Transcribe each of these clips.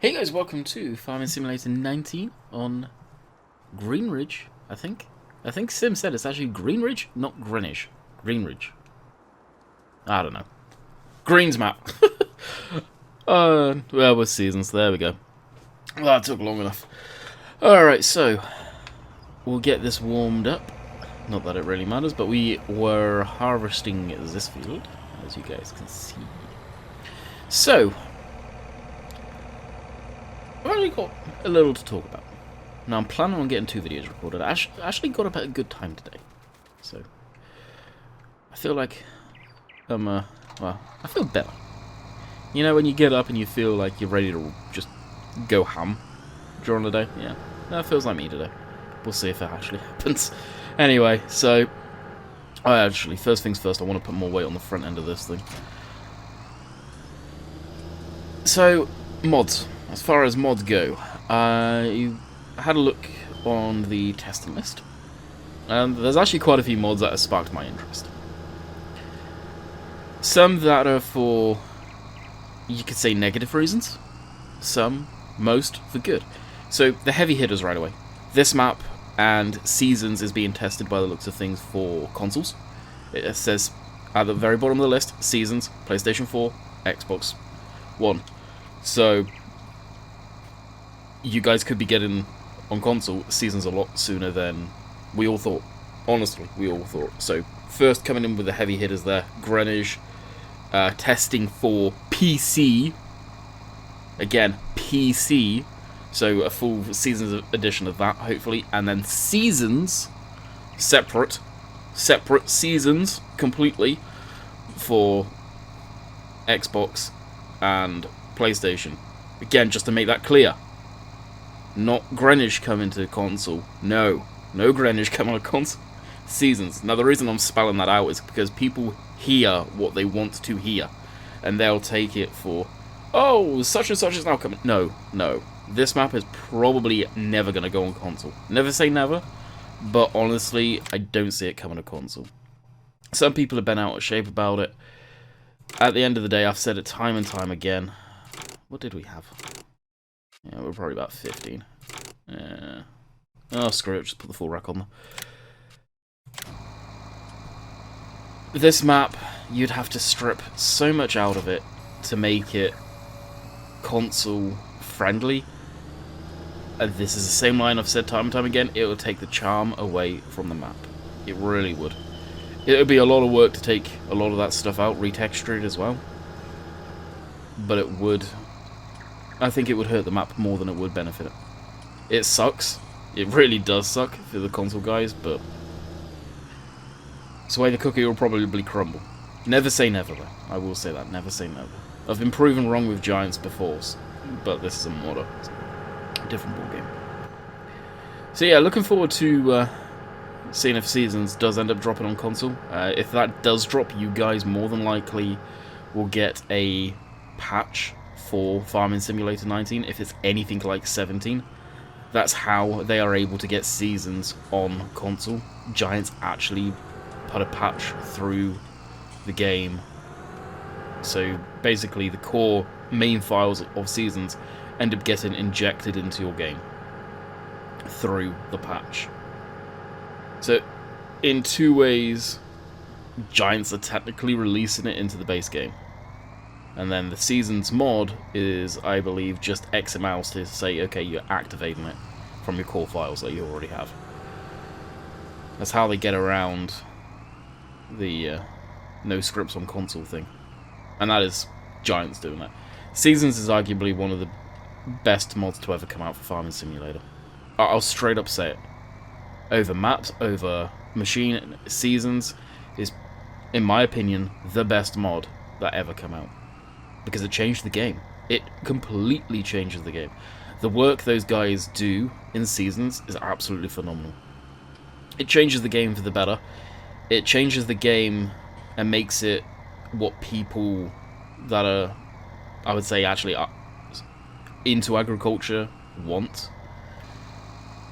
Hey guys, welcome to Farming Simulator 19 on Greenwich, I think. I think Sim said it's actually Greenwich, not Greenwich. Greenwich. I don't know. Green's map. Well, with seasons, there we go. Well, that took long enough. Alright, so we'll get this warmed up. Not that it really matters, but we were harvesting this field, as you guys can see. So, I've actually got a little to talk about. Now, I'm planning on getting 2 videos recorded. I actually got a good time today. So, I feel like well, I feel better. You know, when you get up and you feel like you're ready to just go ham during the day? Yeah, that feels like me today. We'll see if it actually happens. Anyway, so, first things first, I want to put more weight on the front end of this thing. So, mods. As far as mods go, you had a look on the testing list, and there's actually quite a few mods that have sparked my interest. Some that are for, you could say, negative reasons. Some, most, for good. So, the heavy hitters right away. This map and Seasons is being tested by the looks of things for consoles. It says at the very bottom of the list, Seasons, PlayStation 4, Xbox One. So, you guys could be getting on console Seasons a lot sooner than we all thought. Honestly, we all thought. So, first coming in with the heavy hitters there, Greenwich, testing for PC. Again, PC. So, a full Seasons edition of that, hopefully. And then Seasons, separate Seasons, completely, for Xbox and PlayStation. Again, just to make that clear. Not Greenwich coming to console. No Greenwich coming to console. Seasons. Now, the reason I'm spelling that out is because people hear what they want to hear, and they'll take it for, oh, such and such is now coming. No. This map is probably never going to go on console. Never say never, but honestly, I don't see it coming to console. Some people have been out of shape about it. At the end of the day, I've said it time and time again. What did we have? Yeah, we're probably about 15. Yeah. Oh, screw it, just put the full rack on there. This map, you'd have to strip so much out of it to make it console friendly. And this is the same line I've said time and time again, it would take the charm away from the map. It really would. It would be a lot of work to take a lot of that stuff out, retexture it as well. But it would, I think it would hurt the map more than it would benefit it. It sucks. It really does suck for the console guys, but it's the way the cookie will probably crumble. Never say never, though. I will say that. Never say never. I've been proven wrong with Giants before, but this is a modder. It's a different ballgame. So yeah, looking forward to seeing if Seasons does end up dropping on console. If that does drop, you guys more than likely will get a patch for Farming Simulator 19 if it's anything like 17. That's how they are able to get Seasons on console. Giants actually put a patch through the game. So basically the core main files of Seasons end up getting injected into your game through the patch. So in 2 ways, Giants are technically releasing it into the base game. And then the Seasons mod is, I believe, just XML to say, okay, you're activating it from your core files that you already have. That's how they get around the no scripts on console thing. And that is Giants doing that. Seasons is arguably one of the best mods to ever come out for Farming Simulator. I'll straight up say it. Over maps, over machine, Seasons is, in my opinion, the best mod that ever come out. Because it changed the game. It completely changes the game. The work those guys do in Seasons is absolutely phenomenal. It changes the game for the better. It changes the game and makes it what people that are, I would say, actually into agriculture want.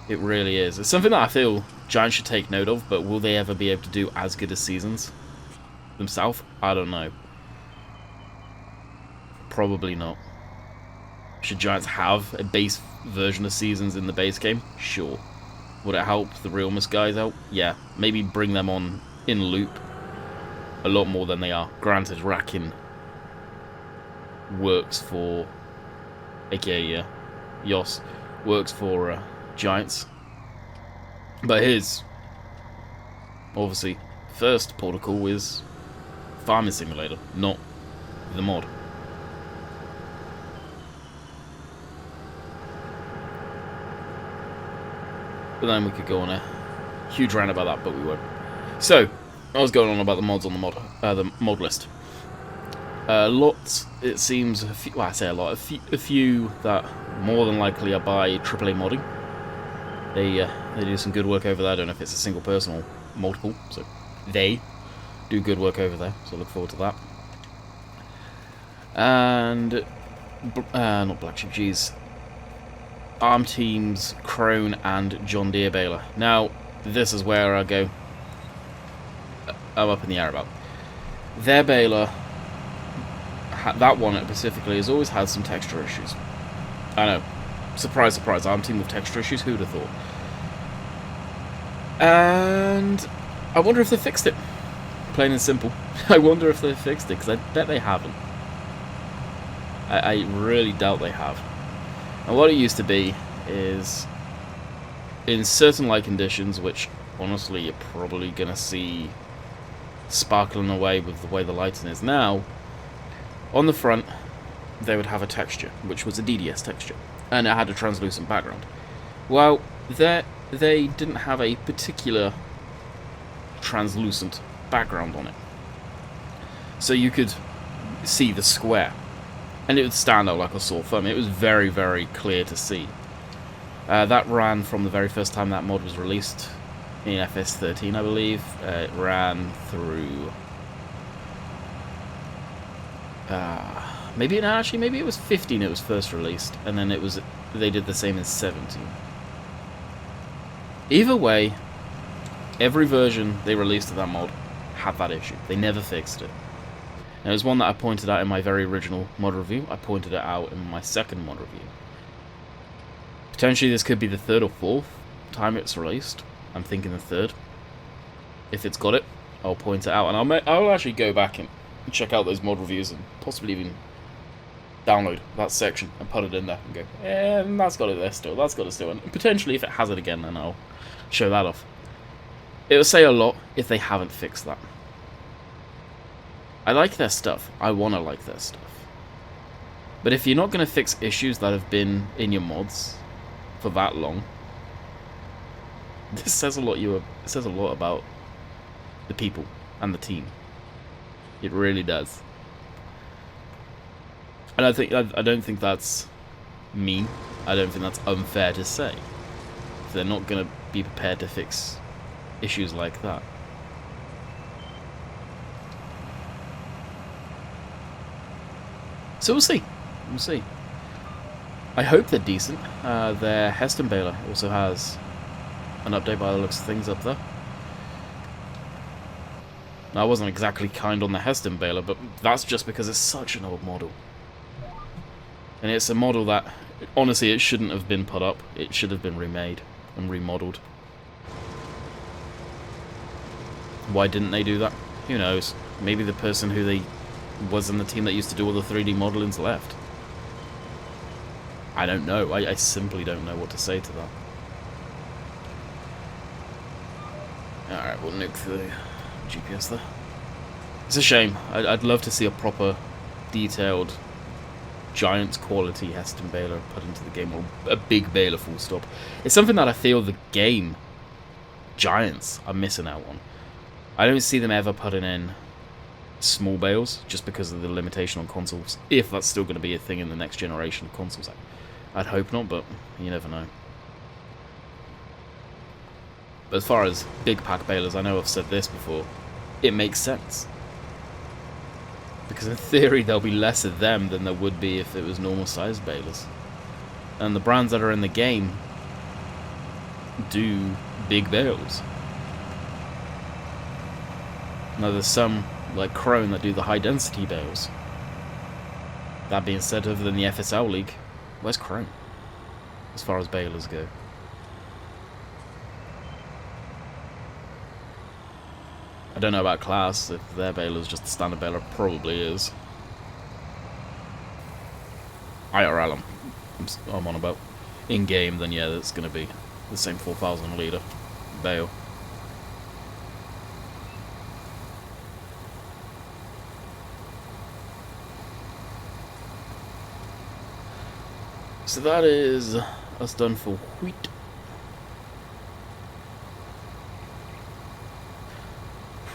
It really is. It's something that I feel Giants should take note of, but will they ever be able to do as good as Seasons themselves? I don't know. Probably not. Should Giants have a base version of Seasons in the base game? Sure. Would it help the Realmus guys out? Yeah. Maybe bring them on in loop a lot more than they are. Granted, Rakin works for, aka Yos, works for Giants. But his, obviously, first protocol is Farming Simulator, not the mod. But then we could go on a huge rant about that, but we won't. So, I was going on about the mods on the mod list. Lots, it seems, well, I say a lot, a few that more than likely are by AAA modding. They do some good work over there. I don't know if it's a single person or multiple, so they do good work over there, so look forward to that. And, not Black Sheep, geez. Arm Teams, Crone, and John Deere Baler. Now, this is where I go, I'm up in the air about. Their baler, that one specifically, has always had some texture issues. I know. Surprise, surprise, Arm Team with texture issues, who'd have thought? And I wonder if they fixed it. Plain and simple. I wonder if they fixed it, because I bet they haven't. I really doubt they have. And what it used to be is, in certain light conditions, which honestly you're probably going to see sparkling away with the way the lighting is now, on the front they would have a texture, which was a DDS texture, and it had a translucent background. Well, they didn't have a particular translucent background on it. So you could see the square, and it would stand out like a sore thumb. It was very, very clear to see. That ran from the very first time that mod was released in FS13, I believe. It ran through... maybe it was 15 it was first released, and then they did the same in 17. Either way, every version they released of that mod had that issue. They never fixed it. And it was one that I pointed out in my very original mod review. I pointed it out in my second mod review. Potentially this could be the third or fourth time it's released. I'm thinking the third. If it's got it, I'll point it out. And I'll actually go back and check out those mod reviews and possibly even download that section and put it in there and go, that's got it there still, that's got it still. And potentially if it has it again, then I'll show that off. It would say a lot if they haven't fixed that. I like their stuff. I want to like their stuff. But if you're not going to fix issues that have been in your mods for that long, this says a lot. It says a lot about the people and the team. It really does. And I don't think that's mean. I don't think that's unfair to say. If they're not going to be prepared to fix issues like that. So we'll see. We'll see. I hope they're decent. Their Heston Baler also has an update by the looks of things up there. Now, I wasn't exactly kind on the Heston Baler, but that's just because it's such an old model. And it's a model that, honestly, it shouldn't have been put up. It should have been remade and remodeled. Why didn't they do that? Who knows? Maybe the person who they was in the team that used to do all the 3D modeling's left. I don't know. I simply don't know what to say to that. Alright, we'll nuke the GPS there. It's a shame. I'd love to see a proper, detailed, Giants quality Heston Baler put into the game, or a big Baler full stop. It's something that I feel the game Giants are missing out on. I don't see them ever putting in small bales just because of the limitation on consoles, if that's still going to be a thing in the next generation of consoles. I'd hope not, but you never know. But as far as big pack balers, I know I've said this before, it makes sense. Because in theory there'll be less of them than there would be if it was normal sized balers. And the brands that are in the game do big bales. Now there's some like Crone that do the high density bales. That being said, other than the FSL League, Where's Chrome? As far as balers go. I don't know about class, if their baler's just a standard baler, probably is. IRL I'm on about. In-game, then yeah, that's going to be the same 4,000 litre bale. So that is us done for wheat.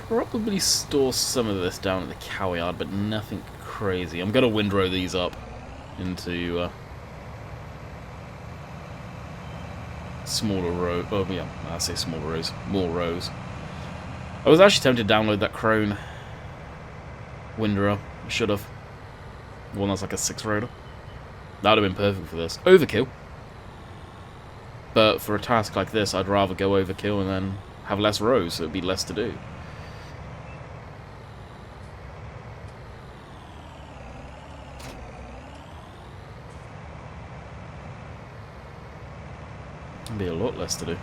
Probably store some of this down at the cow yard, but nothing crazy. I'm going to windrow these up into smaller rows. Oh yeah, I say smaller rows, more rows. I was actually tempted to download that Crone windrow. I should have. The one that's like a 6-rotor. That would have been perfect for this. Overkill. But for a task like this, I'd rather go overkill and then have less rows, so it'd be less to do. It'd be a lot less to do.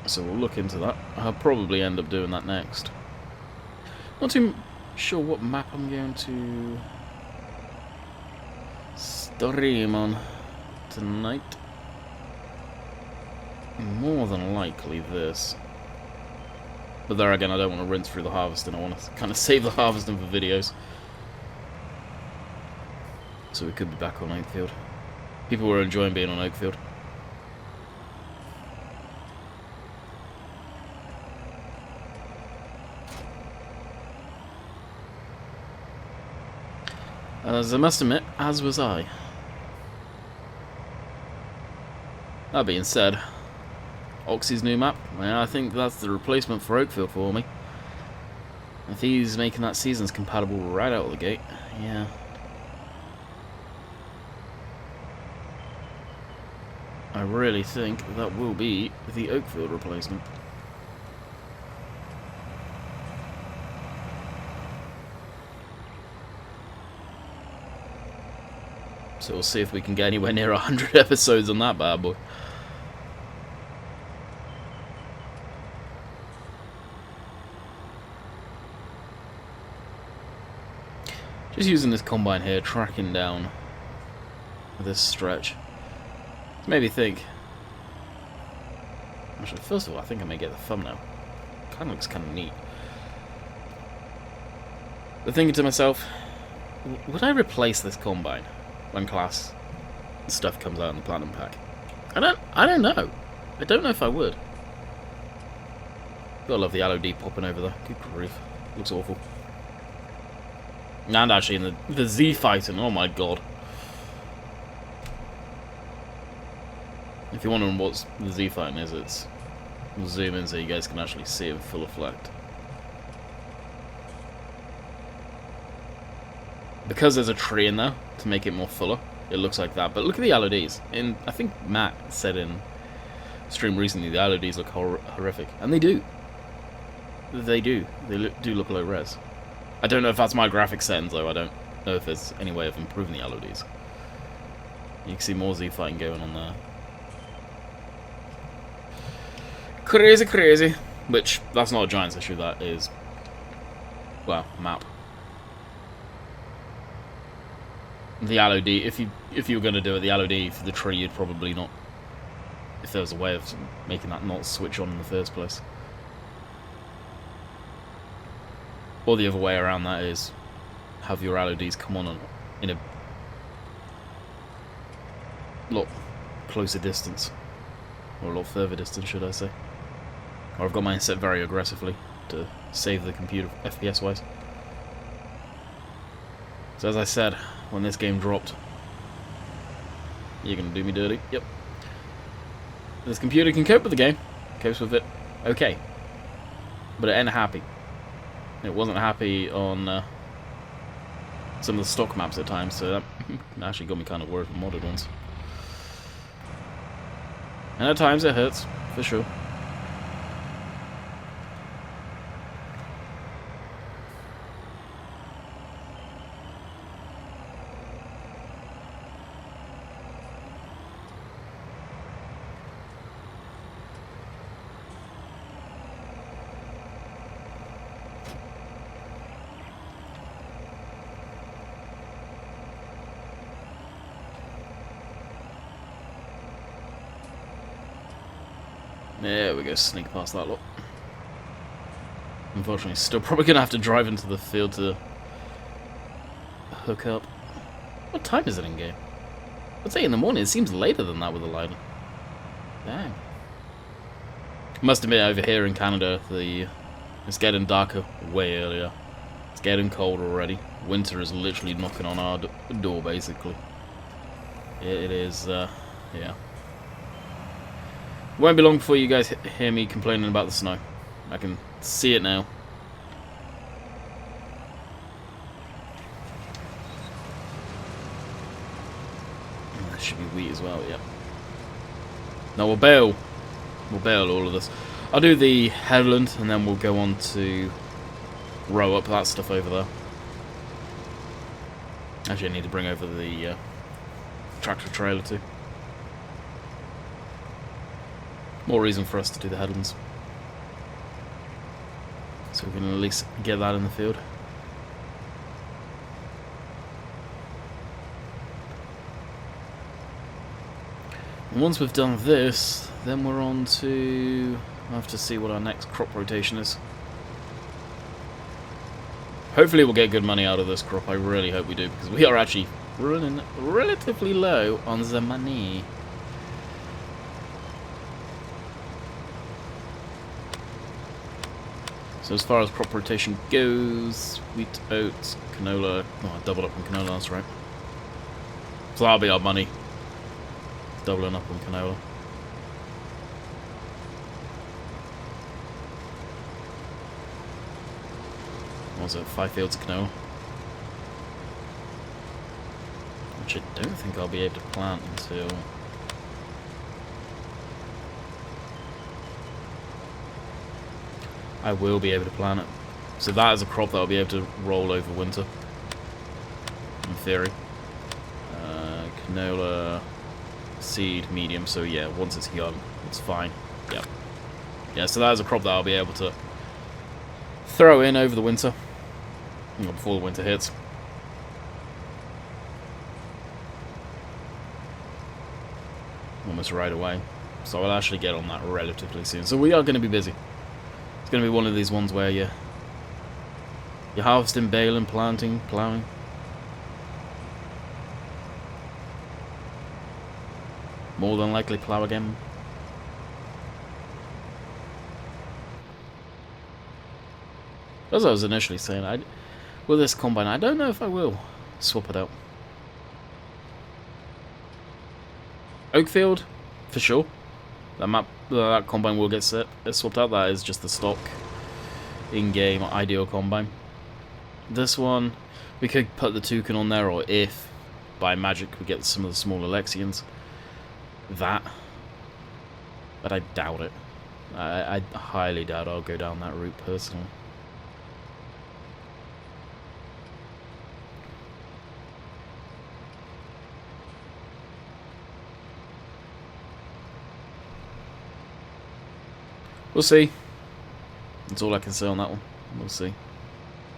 So we'll look into that. I'll probably end up doing that next. Not too sure what map I'm going to stream on tonight. More than likely this. But there again, I don't want to rinse through the harvesting. I want to kind of save the harvesting for videos. So we could be back on Oakfield. People were enjoying being on Oakfield. As I must admit, as was I. That being said, Oxy's new map, well, I think that's the replacement for Oakfield for me. If he's making that seasons compatible right out of the gate, yeah. I really think that will be the Oakfield replacement. So we'll see if we can get anywhere near 100 episodes on that bad boy. Just using this combine here, tracking down this stretch. It's made me think. Actually, first of all, I think I may get the thumbnail. Kind of looks kind of neat. But thinking to myself, would I replace this combine when class stuff comes out in the Platinum Pack? I don't know. I don't know if I would. Gotta love the LOD popping over there. Good grief. Looks awful. And actually in the Z fighting, oh my god. If you're wondering what the Z fighting is, it's... We'll zoom in so you guys can actually see it in full effect. Because there's a tree in there to make it more fuller, it looks like that. But look at the LODs. I think Matt said in stream recently the LODs look horrific. And they do. They do. They do look low res. I don't know if that's my graphic settings though. I don't know if there's any way of improving the LODs. You can see more Z fighting going on there. Crazy, crazy. Which, that's not a Giants issue, that is... Well, map. The LOD, if you were going to do it, the LOD for the tree, you'd probably not... If there was a way of making that not switch on in the first place. Or the other way around that is have your LODs come on in a lot closer distance. Or a lot further distance, should I say. Or I've got mine set very aggressively to save the computer FPS wise. So as I said, when this game dropped, you're going to do me dirty. Yep. This computer can cope with the game. Copes with it okay. But it ain't happy. It wasn't happy on some of the stock maps at times, so that actually got me kind of worried for modded ones. And at times it hurts, for sure. There we go, sneak past that lot. Unfortunately, still probably going to have to drive into the field to hook up. What time is it in game? It's 8 in the morning. It seems later than that with the light. Dang. Must admit, over here in Canada, it's getting darker way earlier. It's getting colder already. Winter is literally knocking on our door, basically. It is, yeah. Won't be long before you guys hear me complaining about the snow. I can see it now. That should be wheat as well, yeah. Now we'll bale all of this. I'll do the headland and then we'll go on to row up that stuff over there. Actually, I need to bring over the tractor trailer too. More reason for us to do the headlands. So we can at least get that in the field. And once we've done this, then we're on to... I'll have to see what our next crop rotation is. Hopefully we'll get good money out of this crop. I really hope we do, because we are actually running relatively low on the money. So as far as crop rotation goes, wheat, oats, canola... Oh, I doubled up on canola, that's right. So that'll be our money. Doubling up on canola. What was it? 5 fields of canola. Which I don't think I'll be able to plant until... I will be able to plant it. So that is a crop that I'll be able to roll over winter. In theory. Canola... Seed, medium, so yeah, once it's young, it's fine. Yep. Yeah, so that is a crop that I'll be able to throw in over the winter. Before the winter hits. Almost right away. So I'll actually get on that relatively soon. So we are going to be busy. It's going to be one of these ones where you're harvesting, baling, planting, ploughing. More than likely plough again. As I was initially saying, with this combine, I don't know if I will swap it out. Oakfield, for sure. That combine will get swapped out. That is just the stock in-game ideal combine. This one, we could put the toucan on there, or if by magic we get some of the smaller Lexians. That, but I doubt it. I highly doubt I'll go down that route personally. We'll see. That's all I can say on that one. We'll see.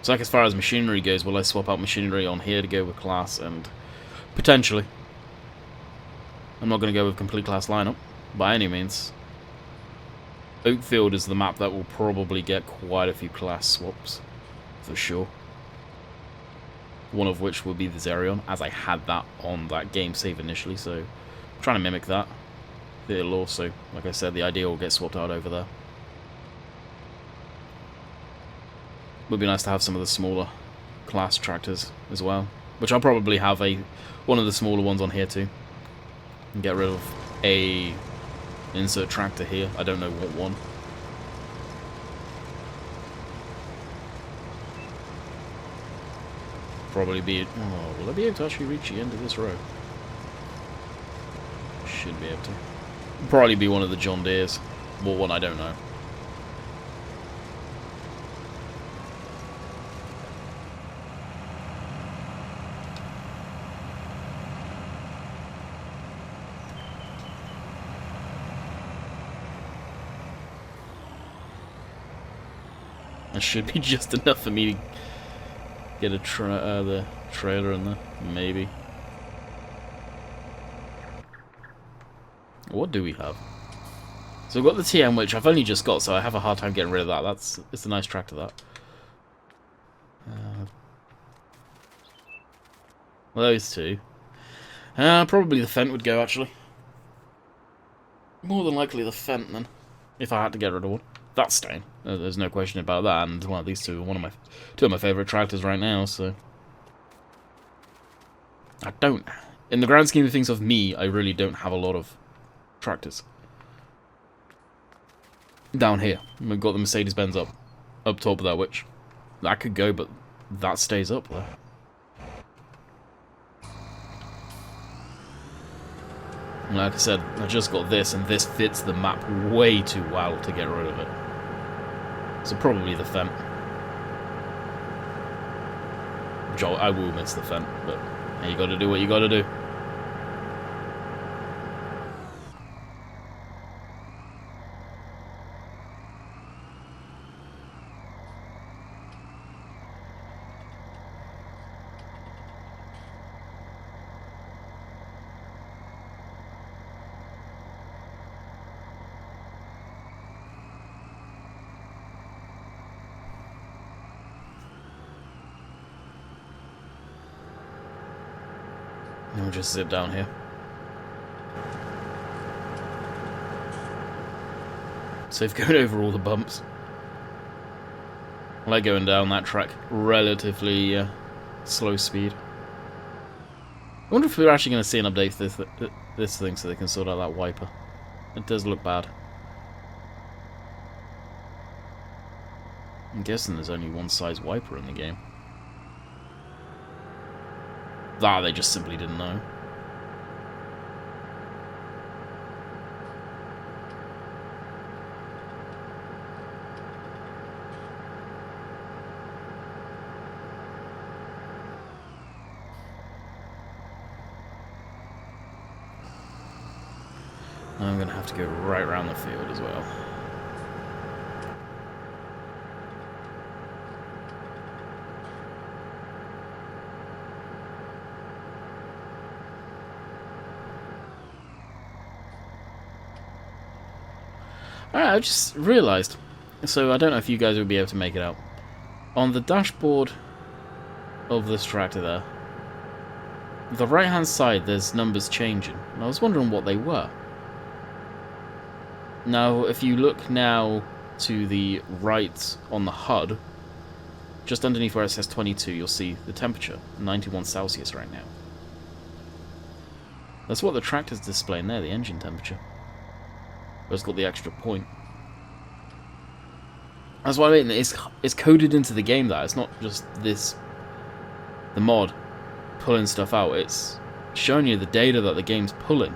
So like as far as machinery goes, will I swap out machinery on here to go with class? And potentially. I'm not going to go with complete class lineup, by any means. Oakfield is the map that will probably get quite a few class swaps, for sure. One of which will be the Zerion, as I had that on that game save initially, so I'm trying to mimic that. It'll also, like I said, the idea will get swapped out over there. Would be nice to have some of the smaller class tractors as well, which I'll probably have one of the smaller ones on here too. And get rid of a insert tractor here. I don't know what one. Probably be... Oh, will I be able to actually reach the end of this row? Should be able to. Probably be one of the John Deeres. What one, I don't know. That should be just enough for me to get the trailer in there, maybe. What do we have? So I've got the TM, which I've only just got, so I have a hard time getting rid of that. It's a nice tractor, that. Those two. Probably the Fent would go, actually. More than likely the Fent, then. If I had to get rid of one. That's staying. There's no question about that, and one of these two are two of my favourite tractors right now, so... I don't... In the grand scheme of things of me, I really don't have a lot of tractors. Down here. We've got the Mercedes-Benz up top of that, which... That could go, but that stays up there. Like I said, I just got this, and this fits the map way too well to get rid of it. So probably the Fent. I will miss the Fent, but you gotta do what you gotta do. I'll just zip down here. Safe going over all the bumps. I like going down that track relatively slow speed. I wonder if we're actually going to see an update to this thing so they can sort out that wiper. It does look bad. I'm guessing there's only one size wiper in the game. That they just simply didn't know. I'm going to have to go right around the field as well. Alright, I just realised, so I don't know if you guys would be able to make it out. On the dashboard of this tractor there, the right hand side there's numbers changing, and I was wondering what they were. Now, if you look now to the right on the HUD, just underneath where it says 22, you'll see the temperature, 91 Celsius right now. That's what the tractor's displaying there, the engine temperature. But it's got the extra point. That's what I mean, it's coded into the game that it's not just the mod pulling stuff out, it's showing you the data that the game's pulling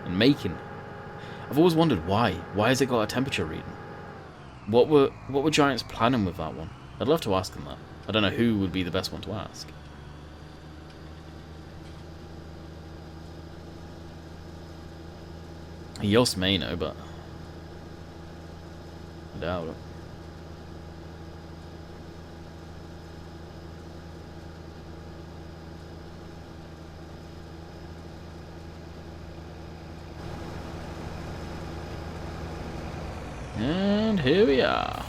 and making. I've always wondered why. Why has it got a temperature reading? What were Giants planning with that one? I'd love to ask them that. I don't know who would be the best one to ask. Yost may know, but I doubt it. And here we are.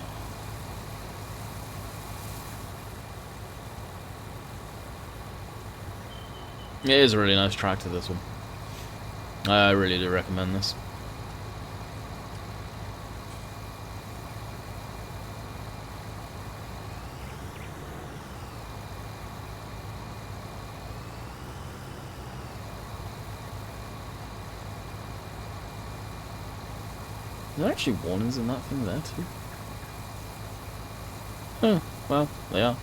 It is a really nice tractor, this one. I really do recommend this. Are there actually warnings in that thing there too? Oh, well, they are.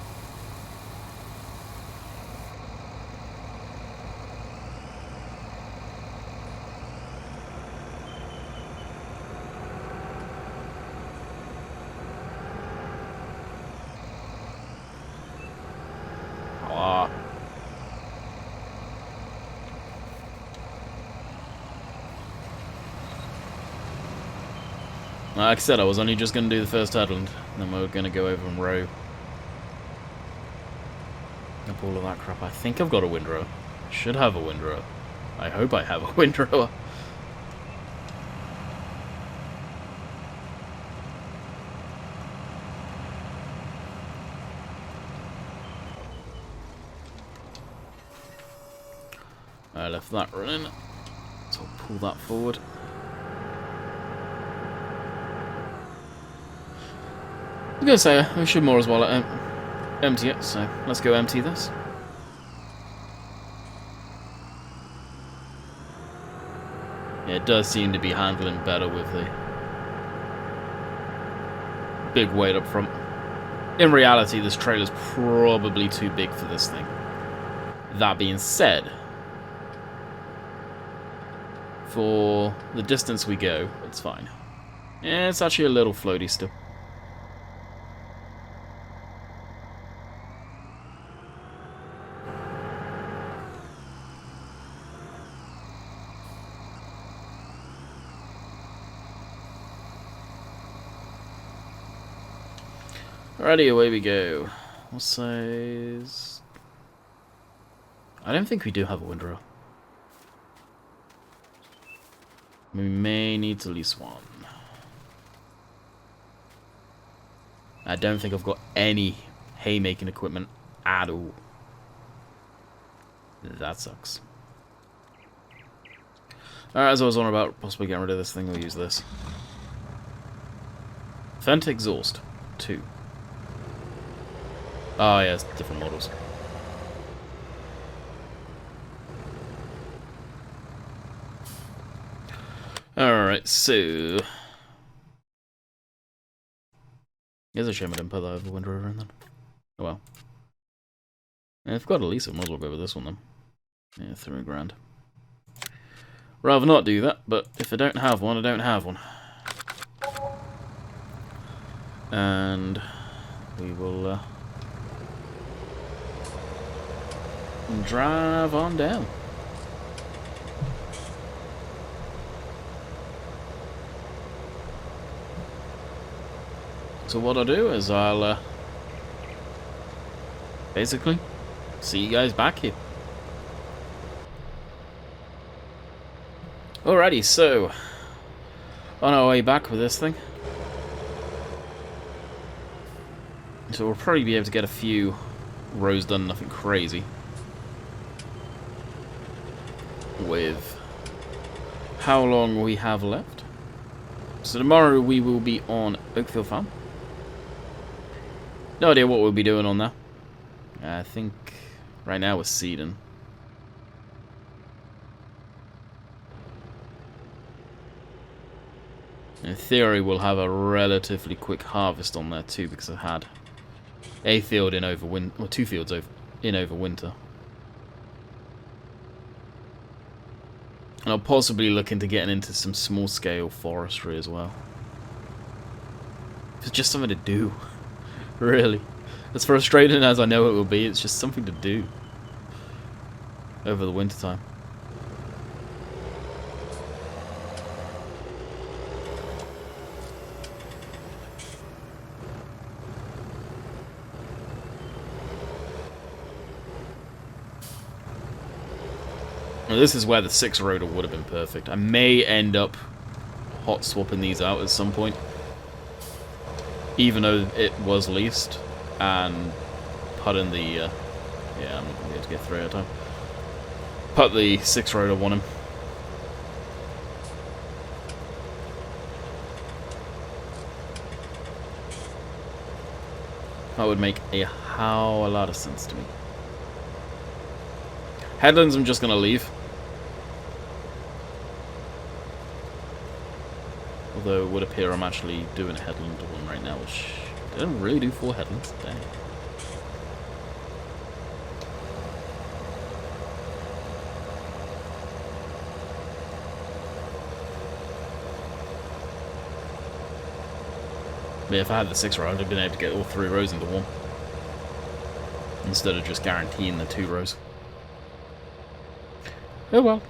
Like I said, I was only just going to do the first hurdle, and then we were going to go over and row up all of that crap. I think I've got a windrower. Should have a windrower. I hope I have a windrower. I left that running, so I'll pull that forward. I was going to say, we should more as well empty it, so let's go empty this. Yeah, it does seem to be handling better with the big weight up front. In reality, this trailer's probably too big for this thing. That being said, for the distance we go, it's fine. Yeah, it's actually a little floaty still. Alrighty, away we go. What size? I don't think we do have a windrow. We may need to lease one. I don't think I've got any haymaking equipment at all. That sucks. Alright, as I was on about possibly getting rid of this thing, we'll use this. Vent exhaust 2. Oh yeah, it's different models. Alright, so... It's a shame I didn't put that over Wind River in then. Oh well. And if I've got a lease, I might as well go with this one then. Yeah, $3,000. Rather not do that, but if I don't have one, I don't have one. And we will drive on down. So what I'll do is I'll basically see you guys back here. Alrighty, so on our way back with this thing. So we'll probably be able to get a few rows done, nothing crazy. With how long we have left. So tomorrow we will be on Oakfield Farm. No idea what we'll be doing on that. I think right now we're seeding. In theory, we'll have a relatively quick harvest on there too, because I had a field in over winter, or 2 fields in over winter. And I'll possibly look into getting into some small-scale forestry as well. It's just something to do, really. As frustrating as I know it will be, it's just something to do over the winter time. Now, this is where the 6-rotor would have been perfect. I may end up hot swapping these out at some point, even though it was leased, and putting the yeah, I'm not gonna be able to get 3 at a time. Put the 6-rotor on him. That would make a hell of a lot of sense to me. Headlands I'm just gonna leave. Although it would appear I'm actually doing a headland one right now, which I don't really do 4 headlands. Dang. But if I had the 6-row, I'd have been able to get all 3 rows into one. Instead of just guaranteeing the 2 rows. Oh well.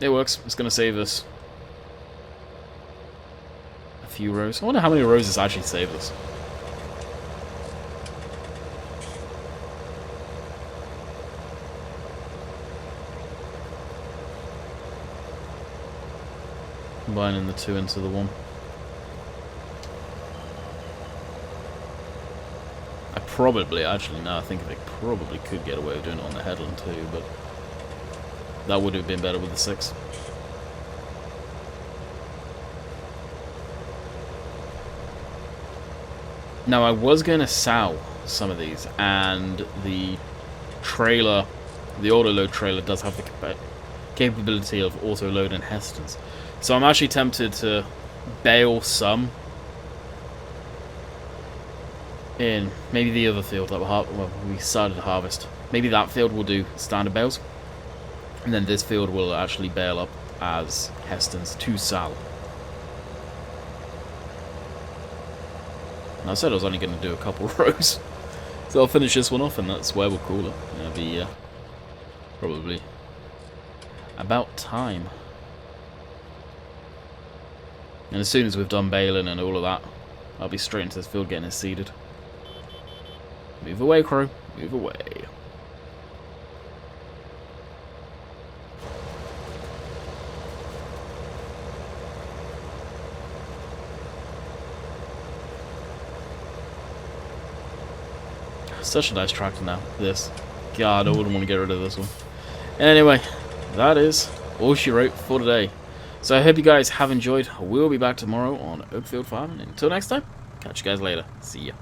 It works. It's going to save us a few rows. I wonder how many rows this actually saved us. Combining the 2 into the 1. I probably, actually, now I think of it, probably could get away with doing it on the headland too, but That would have been better with the 6. Now, I was going to sell some of these, and the trailer, the auto-load trailer, does have the capability of auto-load in Hestons. So I'm actually tempted to bale some in maybe the other field that we started to harvest. Maybe that field will do standard bales, and then this field will actually bale up as Hestons to sell. And I said I was only going to do a couple rows, so I'll finish this one off, and that's where we'll call it. It'll be probably about time. And as soon as we've done baling and all of that, I'll be straight into this field getting it seeded. Move away, crew. Move away. Such a nice tractor now, this. God, I wouldn't want to get rid of this one. Anyway, that is all she wrote for today. So I hope you guys have enjoyed. We'll be back tomorrow on Oakfield Farm. And until next time, catch you guys later. See ya.